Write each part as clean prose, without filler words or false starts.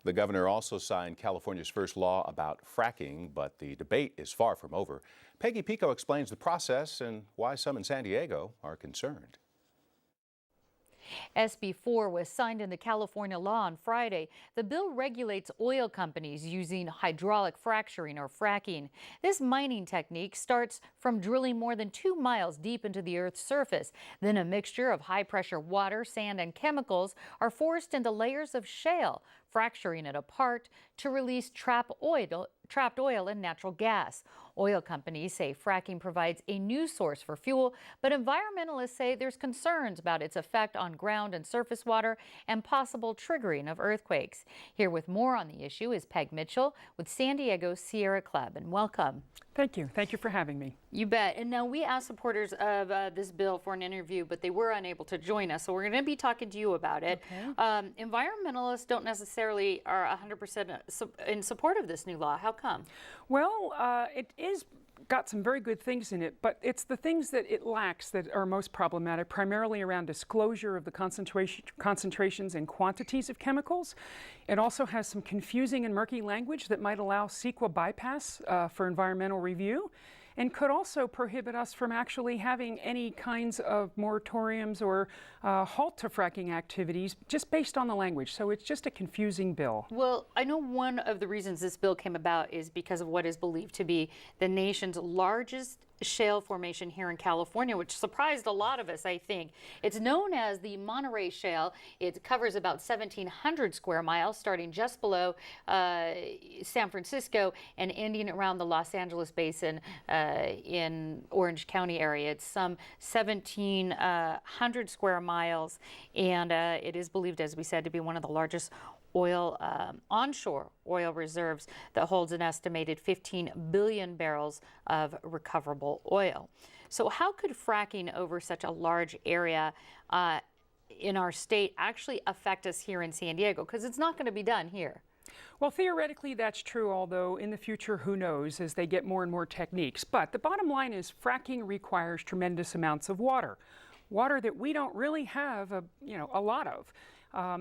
The governor also signed California's first law about fracking, but the debate is far from over. Peggy Pico explains the process and why some in San Diego are concerned. SB-4 was signed into California law on Friday. The bill regulates oil companies using hydraulic fracturing or fracking. This mining technique starts from drilling more than 2 miles deep into the Earth's surface. Then a mixture of high-pressure water, sand, and chemicals are forced into layers of shale, fracturing it apart to release trapped oil and natural gas. Oil companies say fracking provides a new source for fuel, but environmentalists say there's concerns about its effect on ground and surface water and possible triggering of earthquakes. Here with more on the issue is Peg Mitchell with San Diego Sierra Club, and welcome. Thank you. Thank you for having me. You bet. And now we asked supporters of this bill for an interview, but they were unable to join us. So we're going to be talking to you about it. Okay. Environmentalists don't necessarily are 100% in support of this new law. How come? Well, it is got some very good things in it, but it's the things that it lacks that are most problematic, primarily around disclosure of the concentrations and quantities of chemicals. It also has some confusing and murky language that might allow CEQA bypass for environmental review, and could also prohibit us from actually having any kinds of moratoriums or halt to fracking activities just based on the language. So it's just a confusing bill. Well, I know one of the reasons this bill came about is because of what is believed to be the nation's largest shale formation here in California, which surprised a lot of us, I think. It's known as the Monterey Shale. It covers about 1,700 square miles, starting just below San Francisco and ending around the Los Angeles basin in Orange County area. It's some 1,700 square miles, and it is believed, as we said, to be one of the largest onshore oil reserves that holds an estimated 15 billion barrels of recoverable oil. So how could fracking over such a large area in our state actually affect us here in San Diego? Because it's not going to be done here. Well, theoretically, that's true, although in the future, who knows, as they get more and more techniques. But the bottom line is fracking requires tremendous amounts of water that we don't really have a lot of.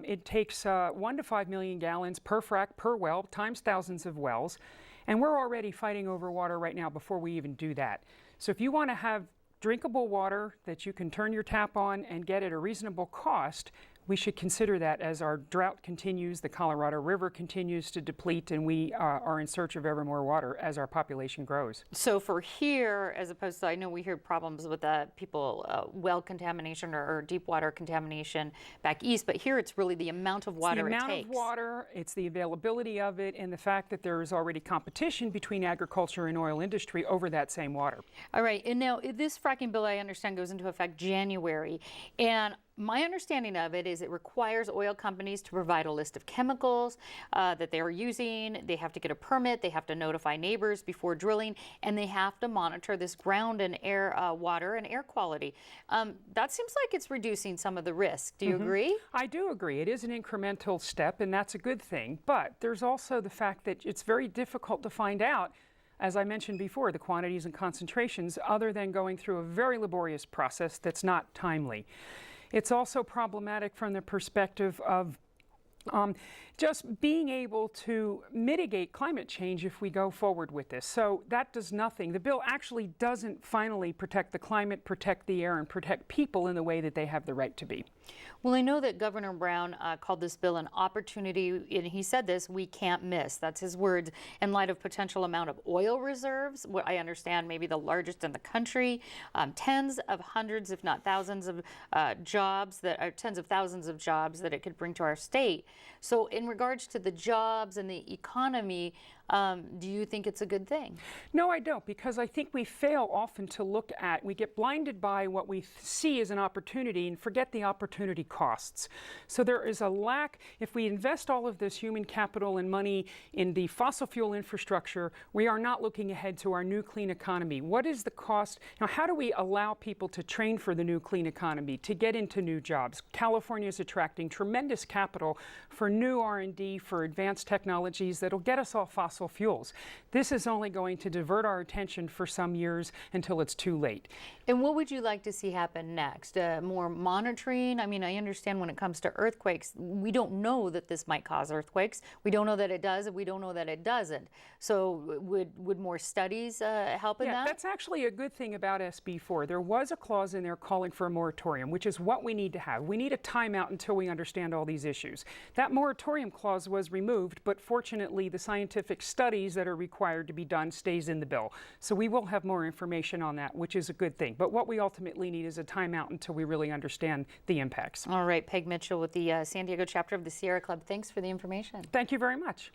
It takes 1 to 5 million gallons per frac per well, times thousands of wells, and we're already fighting over water right now before we even do that. So if you want to have drinkable water that you can turn your tap on and get at a reasonable cost, we should consider that as our drought continues, the Colorado River continues to deplete, and we are in search of ever more water as our population grows. So for here, as opposed to, I know we hear problems with well contamination or deep water contamination back east, but here it's really the amount of water it takes. It's the amount of water, it's the availability of it, and the fact that there is already competition between agriculture and oil industry over that same water. All right, and now this fracking bill, I understand, goes into effect January, and my understanding of it is it requires oil companies to provide a list of chemicals that they are using. They have to get a permit. They have to notify neighbors before drilling, and they have to monitor this ground and air, water and air quality. That seems like it's reducing some of the risk. Do you agree? I do agree. It is an incremental step, and that's a good thing. But there's also the fact that it's very difficult to find out, as I mentioned before, the quantities and concentrations, other than going through a very laborious process that's not timely. It's also problematic from the perspective of just being able to mitigate climate change if we go forward with this. So that does nothing. The bill actually doesn't finally protect the climate, protect the air, and protect people in the way that they have the right to be. Well, I know that Governor Brown called this bill an opportunity, and he said this, we can't miss. That's his words, in light of potential amount of oil reserves, what I understand maybe the largest in the country, tens of hundreds, if not thousands of jobs, tens of thousands of jobs that it could bring to our state. So in regards to the jobs and the economy, do you think it's a good thing? No, I don't, because I think we fail often to look at, we get blinded by what we see as an opportunity and forget the opportunity costs. So there is a lack, if we invest all of this human capital and money in the fossil fuel infrastructure, we are not looking ahead to our new clean economy. What is the cost? Now, how do we allow people to train for the new clean economy, to get into new jobs? California is attracting tremendous capital for new R&D, for advanced technologies that'll get us off fossil fossil fuels. This is only going to divert our attention for some years until it's too late. And what would you like to see happen next? More monitoring? I mean, I understand when it comes to earthquakes, we don't know that this might cause earthquakes. We don't know that it does, and we don't know that it doesn't. So would more studies help in that? Yeah, that's actually a good thing about SB-4. There was a clause in there calling for a moratorium, which is what we need to have. We need a timeout until we understand all these issues. That moratorium clause was removed, but fortunately the scientific studies that are required to be done stays in the bill. So we will have more information on that, which is a good thing. But what we ultimately need is a timeout until we really understand the impacts. All right, Peg Mitchell with the San Diego chapter of the Sierra Club. Thanks for the information. Thank you very much.